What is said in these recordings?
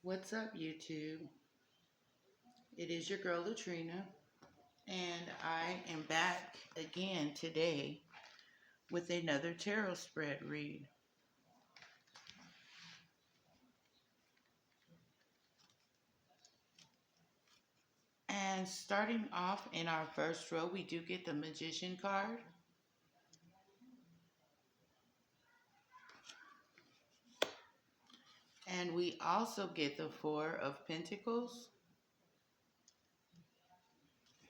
What's up, YouTube? It is your girl Latrina, and I am back again today with another tarot spread read. And starting off in our first row, we do get the Magician card. And we also get the Four of Pentacles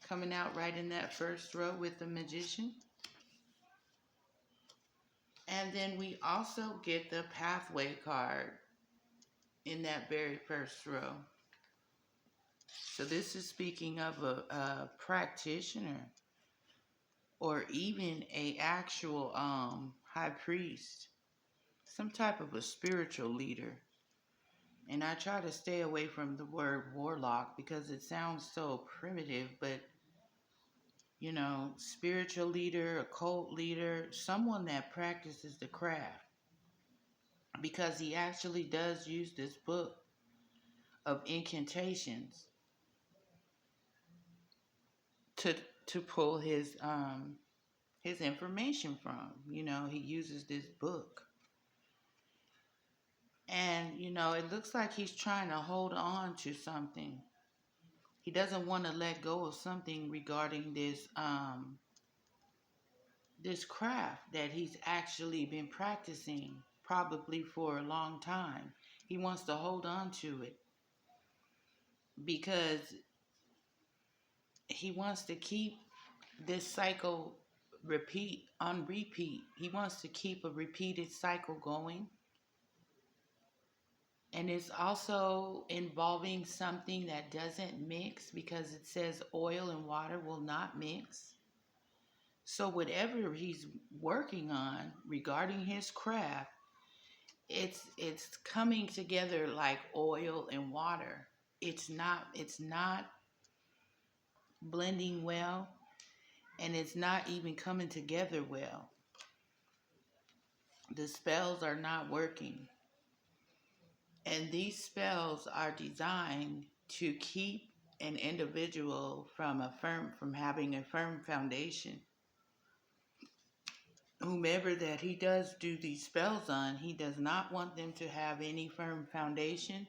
coming out right in that first row with the Magician. And then we also get the Pathway card in that very first row. So this is speaking of a practitioner or even a actual high priest, some type of a spiritual leader. And I try to stay away from the word warlock because it sounds so primitive, but you know, spiritual leader, occult leader, someone that practices the craft. Because he actually does use this book of incantations to pull his information from. You know, he uses this book. And, you know, it looks like he's trying to hold on to something. He doesn't want to let go of something regarding this craft that he's actually been practicing probably for a long time. He wants to hold on to it because he wants to keep this cycle on repeat. He wants to keep a repeated cycle going. And it's also involving something that doesn't mix because it says oil and water will not mix. So whatever he's working on regarding his craft, it's coming together like oil and water. It's not blending well, and it's not even coming together well. The spells are not working. And these spells are designed to keep an individual from having a firm foundation. Whomever that he does do these spells on, he does not want them to have any firm foundation.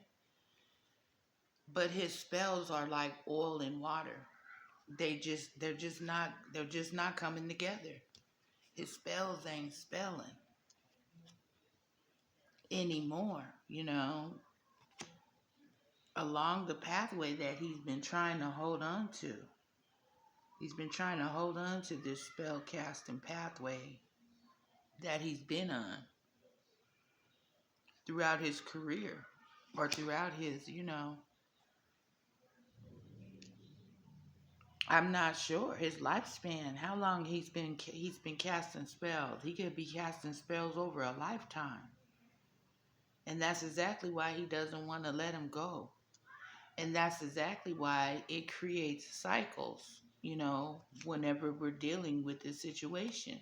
But his spells are like oil and water. They're just not coming together. His spells ain't spelling anymore, you know, along the pathway that he's been trying to hold on to. He's been trying to hold on to this spell casting pathway that he's been on throughout his career or throughout his, you know, I'm not sure his lifespan, how long he's been casting spells. He could be casting spells over a lifetime. And that's exactly why he doesn't want to let him go. And that's exactly why it creates cycles, you know, whenever we're dealing with this situation.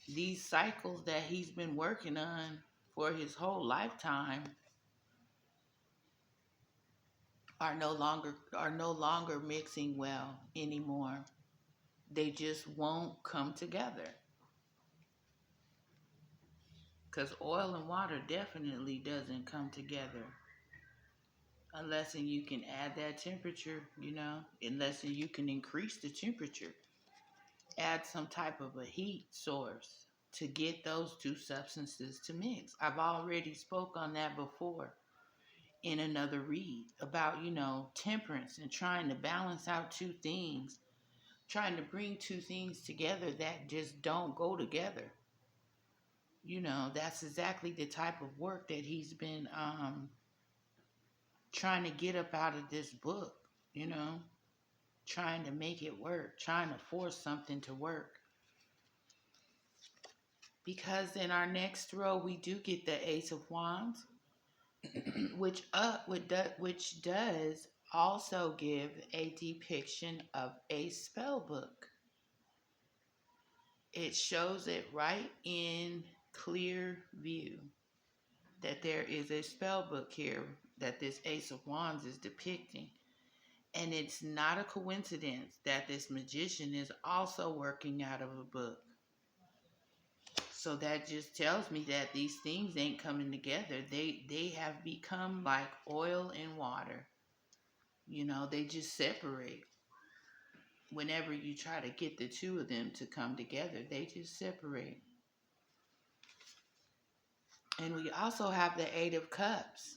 These cycles that he's been working on for his whole lifetime are no longer mixing well anymore. They just won't come together. Because oil and water definitely doesn't come together unless you can add that temperature, you know, unless you can increase the temperature, add some type of a heat source to get those two substances to mix. I've already spoke on that before in another read about, you know, temperance and trying to balance out two things, trying to bring two things together that just don't go together. You know, that's exactly the type of work that he's been trying to get up out of this book, you know, trying to make it work, trying to force something to work. Because in our next row, we do get the Ace of Wands, which does also give a depiction of a spell book. It shows it right in clear view that there is a spell book here that this Ace of Wands is depicting. And it's not a coincidence that this magician is also working out of a book. So that just tells me that these things ain't coming together. They have become like oil and water. You know, they just separate. Whenever you try to get the two of them to come together, they just separate. And we also have the Eight of Cups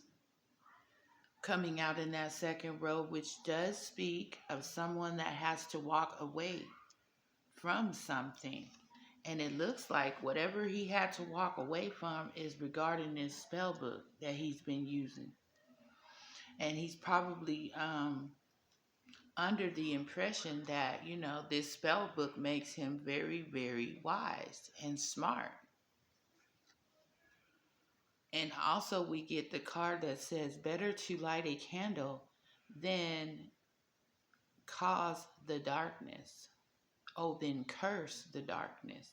coming out in that second row, which does speak of someone that has to walk away from something. And it looks like whatever he had to walk away from is regarding this spell book that he's been using. And he's probably under the impression that, you know, this spell book makes him very, very wise and smart. And also we get the card that says, better to light a candle than cause the darkness. Oh, then curse the darkness.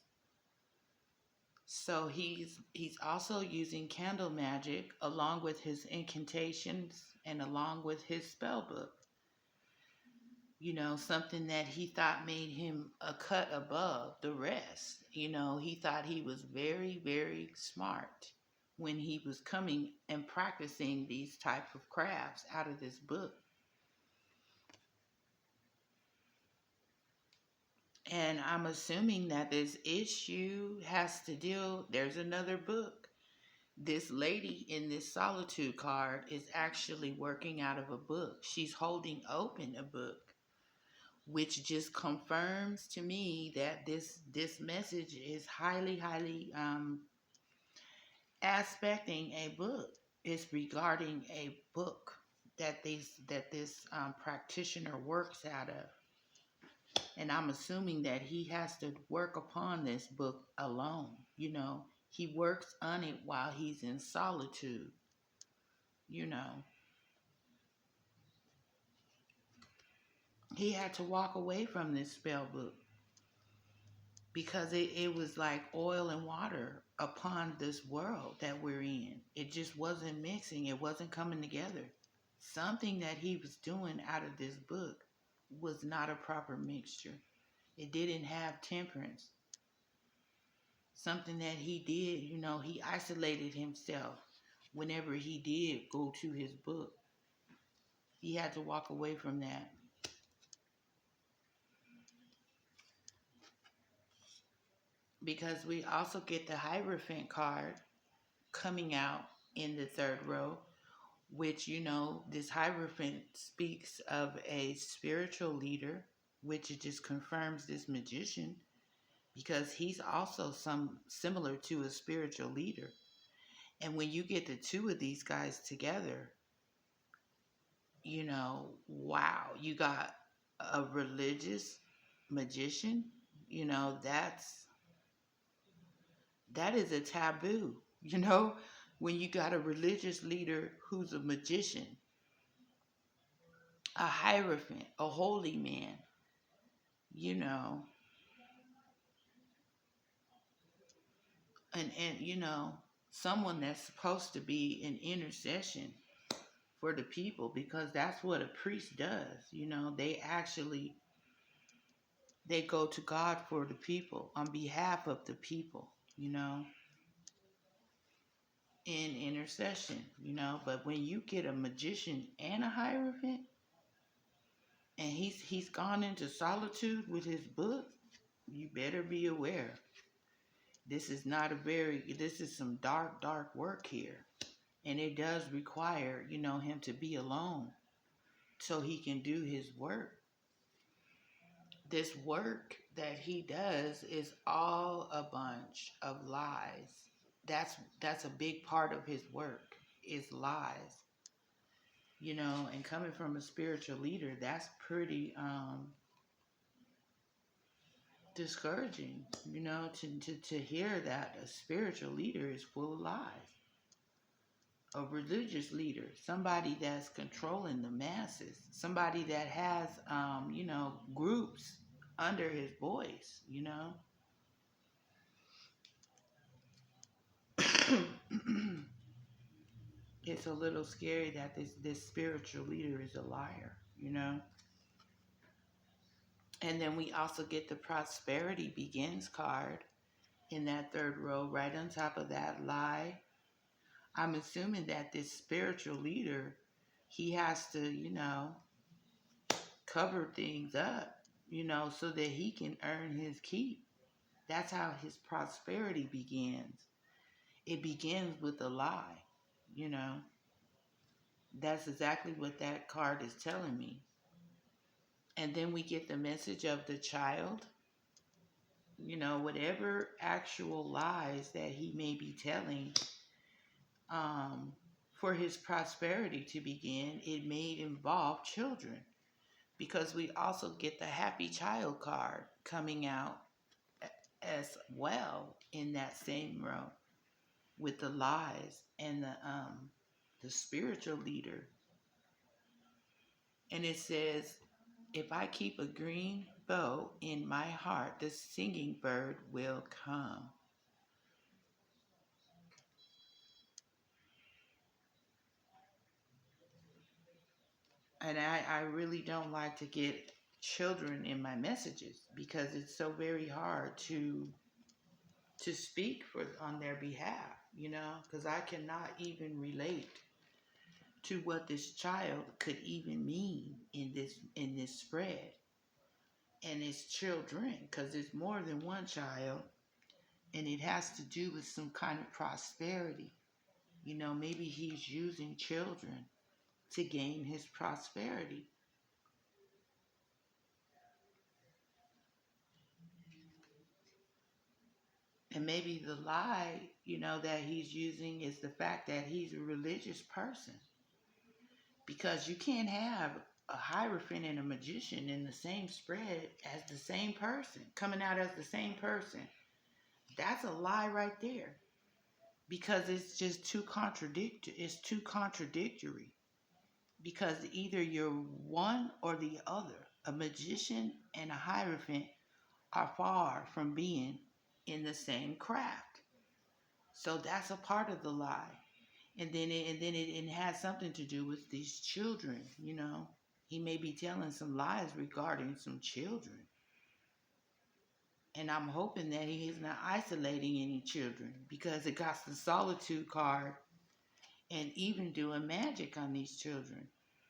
So he's also using candle magic along with his incantations and along with his spell book. You know, something that he thought made him a cut above the rest. You know, he thought he was very, very smart when he was coming and practicing these type of crafts out of this book. And I'm assuming that this issue has to deal, there's another book. This lady in this solitude card is actually working out of a book. She's holding open a book, which just confirms to me that this message is highly aspecting a book. It's regarding a book that this practitioner works out of. And I'm assuming that he has to work upon this book alone. You know, he works on it while he's in solitude. You know, he had to walk away from this spell book because it was like oil and water upon this world that we're in. It just wasn't mixing. It wasn't coming together. Something that he was doing out of this book was not a proper mixture. It didn't have temperance. Something that he did, you know, he isolated himself whenever he did go to his book. He had to walk away from that. Because we also get the Hierophant card coming out in the third row, which, you know, this Hierophant speaks of a spiritual leader, which it just confirms this magician, because he's also similar to a spiritual leader. And when you get the two of these guys together, you know, wow, you got a religious magician. You know, that is a taboo. You know, when you got a religious leader who's a magician, a hierophant, a holy man, you know, and you know, someone that's supposed to be an intercession for the people, because that's what a priest does. You know, they go to God for the people, on behalf of the people, you know, in intercession, you know. But when you get a magician and a hierophant, and he's gone into solitude with his book, you better be aware. This is some dark work here. And it does require, you know, him to be alone so he can do his work. This work that he does is all a bunch of lies. That's a big part of his work, is lies. You know, and coming from a spiritual leader, that's pretty discouraging, you know, to hear that a spiritual leader is full of lies. A religious leader, somebody that's controlling the masses, somebody that has, you know, groups under his voice, you know. it's a little scary that this spiritual leader is a liar, you know. And then we also get the prosperity begins card in that third row, right on top of that lie. I'm assuming that this spiritual leader, he has to, cover things up, so that he can earn his keep. That's how his prosperity begins. It begins with a lie, you know. That's exactly what that card is telling me. And then we get the message of the child, whatever actual lies that he may be telling, for his prosperity to begin, it may involve children. Because we also get the happy child card coming out as well in that same row with the lies and the spiritual leader. And it says, if I keep a green bow in my heart, the singing bird will come. And I really don't like to get children in my messages because it's so very hard to speak for on their behalf, because I cannot even relate to what this child could even mean in this spread. And it's children, because it's more than one child, and it has to do with some kind of prosperity. Maybe he's using children to gain his prosperity. And maybe the lie, that he's using is the fact that he's a religious person. Because you can't have a hierophant and a magician in the same spread as the same person, coming out as the same person. That's a lie right there. Because it's just too contradictory. It's too contradictory. Because either you're one or the other. A magician and a hierophant are far from being in the same craft. So that's a part of the lie. And then it has something to do with these children, He may be telling some lies regarding some children. And I'm hoping that he is not isolating any children, because it got the solitude card and even doing magic on these children.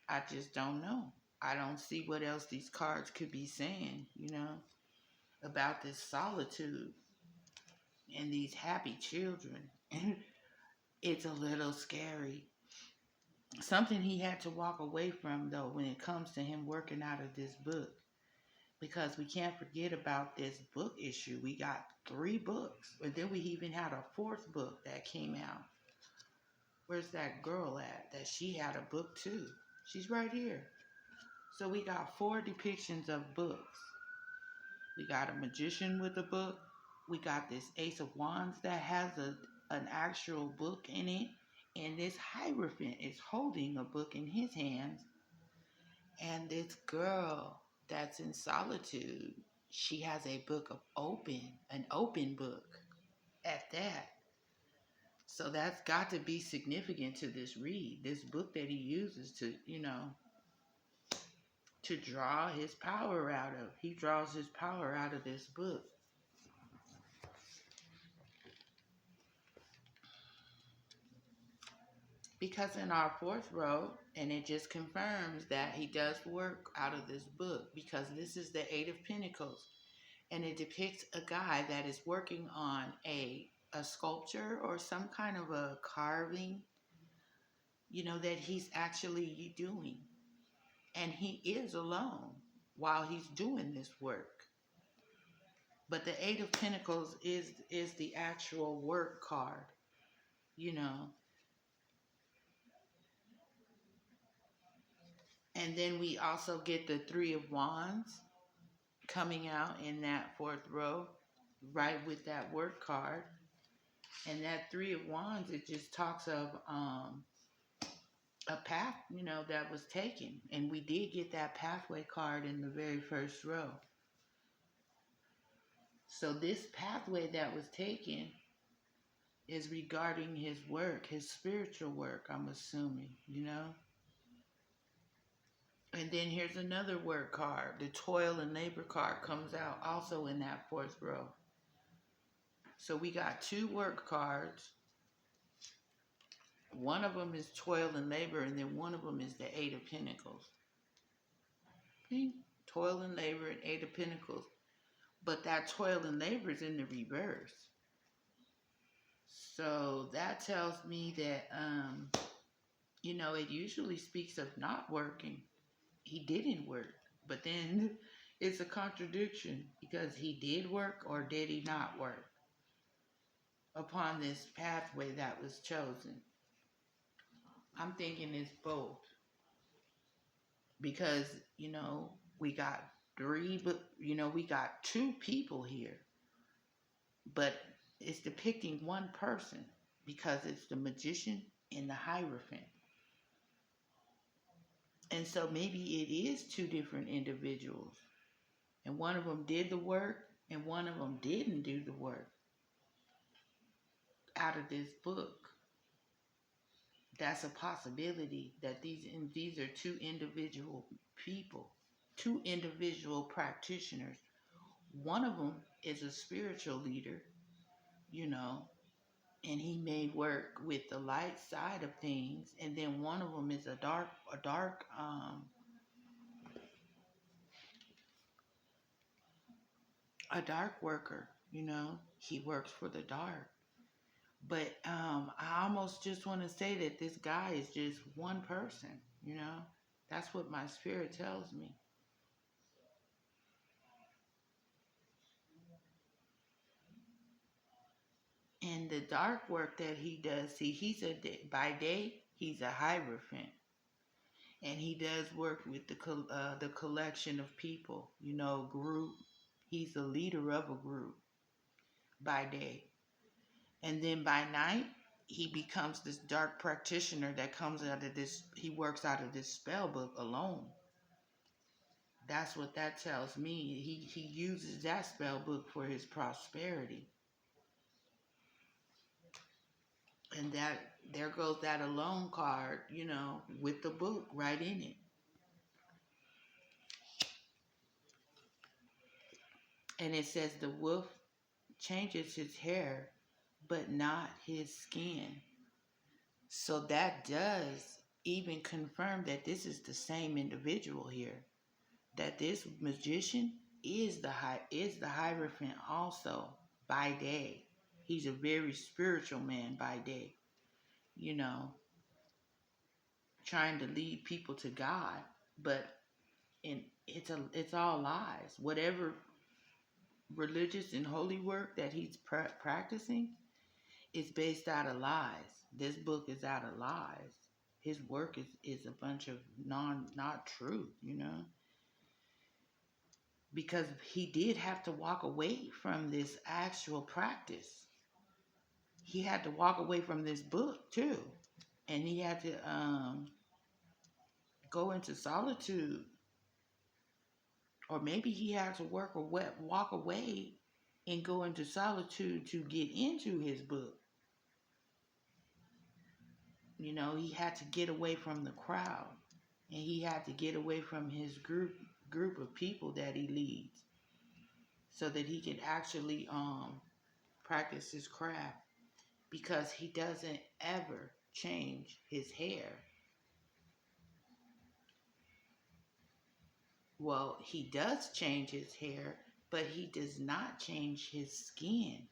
I just don't know. I don't see what else these cards could be saying, about this solitude and these happy children. It's a little scary. Something he had to walk away from, though, when it comes to him working out of this book. Because we can't forget about this book issue. We got 3 books. And then we even had a 4th book that came out. Where's that girl at? That she had a book too. She's right here. So we got 4 depictions of books. We got a magician with a book. We got this Ace of Wands that has an actual book in it. And this Hierophant is holding a book in his hands. And this girl that's in solitude, she has a book of an open book at that. So that's got to be significant to this read, this book that he uses to, to draw his power out of. He draws his power out of this book. Because in our 4th row, and it just confirms that he does work out of this book, because this is the 8 of Pentacles, and it depicts a guy that is working on a sculpture or some kind of a carving, that he's actually doing. And he is alone while he's doing this work. But the 8 of Pentacles is the actual work card, And then we also get the 3 of Wands coming out in that 4th row, right with that work card. And that 3 of Wands, it just talks of a path, that was taken. And we did get that pathway card in the very first row. So this pathway that was taken is regarding his work, his spiritual work, I'm assuming, you know? And then here's another work card. The toil and labor card comes out also in that fourth row. So we got two work cards. One of them is toil and labor, and then one of them is the Eight of Pentacles. See? Toil and labor and Eight of Pentacles. But that toil and labor is in the reverse. So that tells me that, it usually speaks of not working. He didn't work. But then it's a contradiction because he did work or did he not work upon this pathway that was chosen. I'm thinking it's both because, we got we got two people here, but it's depicting one person because it's the magician and the Hierophant. And so maybe it is two different individuals. And one of them did the work and one of them didn't do the work out of this book. That's a possibility that these are two individual people, two individual practitioners. One of them is a spiritual leader, and he may work with the light side of things, and then one of them is a dark worker. He works for the dark. But I almost just want to say that this guy is just one person. That's what my spirit tells me. And the dark work that he does, see, by day he's a Hierophant, and he does work with the collection of people, group. He's the leader of a group by day, and then by night he becomes this dark practitioner that comes out of this. He works out of this spell book alone. That's what that tells me. He uses that spell book for his prosperity. And there goes that alone card, with the book right in it. And it says the wolf changes his hair, but not his skin. So that does even confirm that this is the same individual here. That this magician is the Hierophant also by day. He's a very spiritual man by day, trying to lead people to God, but it's all lies. Whatever religious and holy work that he's practicing is based out of lies. This book is out of lies. His work is a bunch of not truth, because he did have to walk away from this actual practice. He had to walk away from this book too, and he had to go into solitude, or maybe he had to walk away and go into solitude to get into his book. He had to get away from the crowd, and he had to get away from his group of people that he leads, so that he could actually practice his craft, because he doesn't ever change his hair. Well, he does change his hair, but he does not change his skin.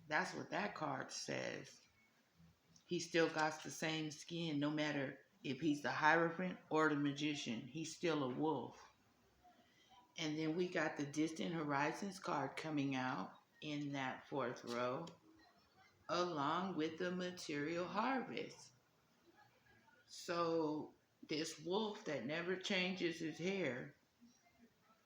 That's what that card says. He still got the same skin, no matter if he's the Hierophant or the magician. He's still a wolf. And then we got the Distant Horizons card coming out in that fourth row, along with the Material Harvest. So this wolf that never changes his hair,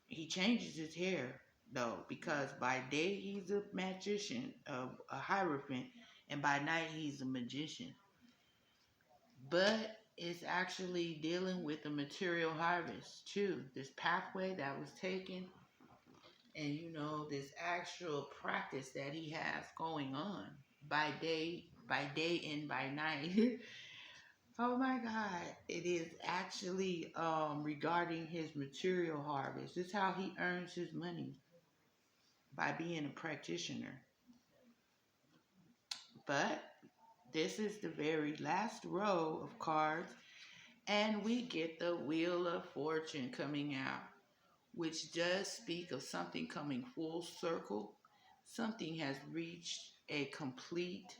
he changes his hair though, because by day he's a magician, a Hierophant, and by night he's a magician. But it's actually dealing with the material harvest too. This pathway that was taken, and this actual practice that he has going on. by day and by night. Oh my God. It is actually regarding his material harvest. This is how he earns his money, by being a practitioner. But this is the very last row of cards, and we get the Wheel of Fortune coming out, which does speak of something coming full circle. Something has reached a complete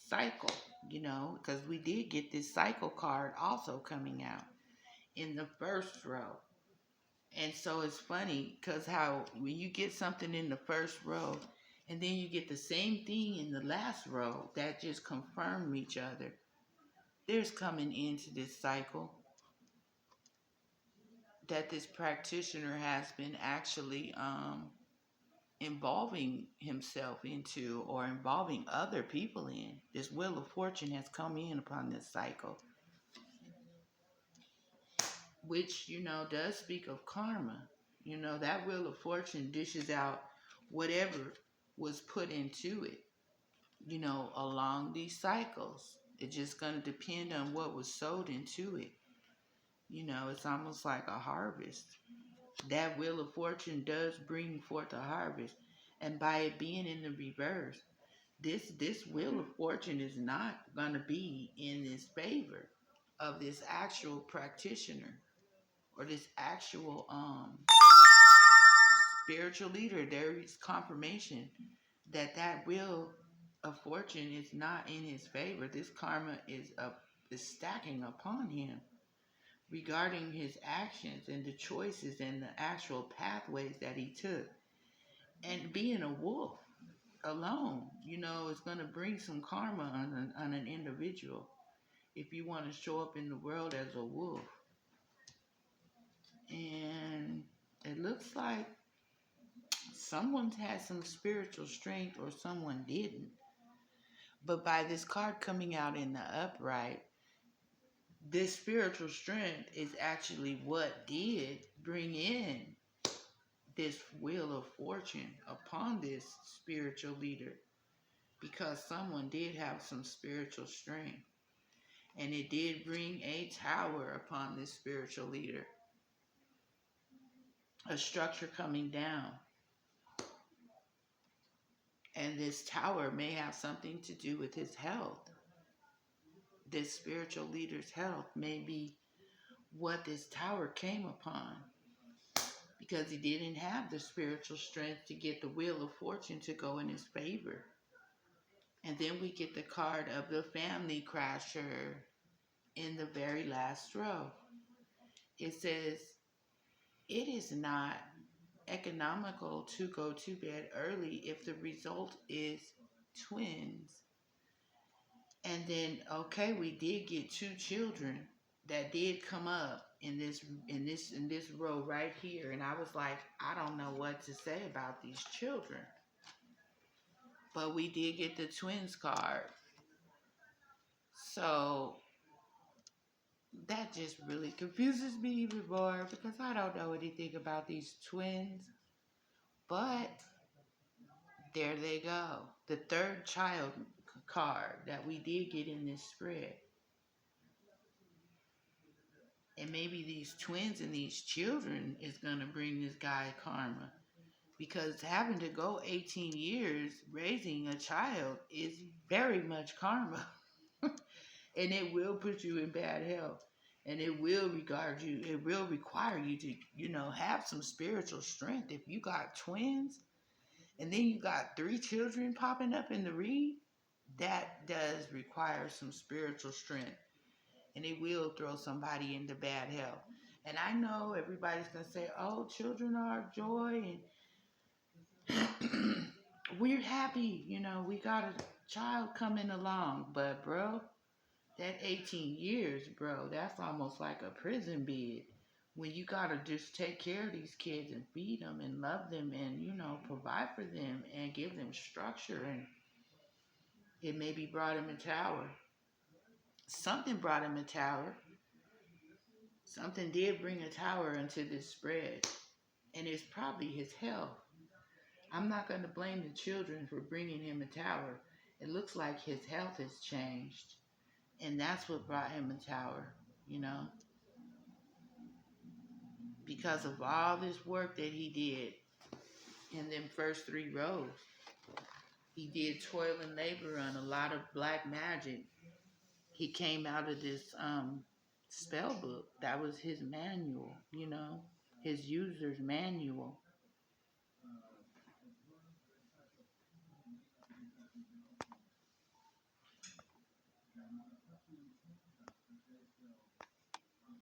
cycle, because we did get this cycle card also coming out in the first row. And so it's funny because how when you get something in the first row and then you get the same thing in the last row, that just confirm each other. There's coming into this cycle that this practitioner has been actually involving himself into, or involving other people in. This Wheel of Fortune has come in upon this cycle, which, does speak of karma. That Wheel of Fortune dishes out whatever was put into it, along these cycles. It's just going to depend on what was sowed into it. It's almost like a harvest. That Wheel of Fortune does bring forth a harvest. And by it being in the reverse, this Wheel of Fortune is not going to be in this favor of this actual practitioner, or this actual spiritual leader. There is confirmation that Wheel of Fortune is not in his favor. This karma is stacking upon him regarding his actions and the choices and the actual pathways that he took. And being a wolf alone, is going to bring some karma on an individual if you want to show up in the world as a wolf. And it looks like someone's had some spiritual strength, or someone didn't. But by this card coming out in the upright, this spiritual strength is actually what did bring in this Wheel of Fortune upon this spiritual leader, because someone did have some spiritual strength, and it did bring a tower upon this spiritual leader, a structure coming down. And this tower may have something to do with his health. This spiritual leader's health may be what this tower came upon, because he didn't have the spiritual strength to get the Wheel of Fortune to go in his favor. And then we get the card of the Family Crasher in the very last row. It says, it is not economical to go to bed early if the result is twins. And then, okay, we did get 2 children that did come up in this row right here. And I was like, I don't know what to say about these children. But we did get the twins card. So that just really confuses me even more, because I don't know anything about these twins. But there they go. The third child card that we did get in this spread. And maybe these twins and these children is going to bring this guy karma. Because having to go 18 years raising a child is very much karma. And it will put you in bad health. And it will require you to, have some spiritual strength. If you got twins and then you got 3 children popping up in the read, that does require some spiritual strength. And it will throw somebody into bad health. And I know everybody's going to say, oh, children are joy, and we're happy, we got a child coming along. But, bro, that 18 years, bro, that's almost like a prison bed. When you got to just take care of these kids and feed them and love them and, provide for them and give them structure. And it maybe brought him a tower. Something brought him a tower. Something did bring a tower into this spread. And it's probably his health. I'm not going to blame the children for bringing him a tower. it looks like his health has changed. And that's what brought him a tower, you know, because of all this work that he did in them first 3 rows. He did toil and labor on a lot of black magic. He came out of this spell book. That was his manual, you know, his user's manual.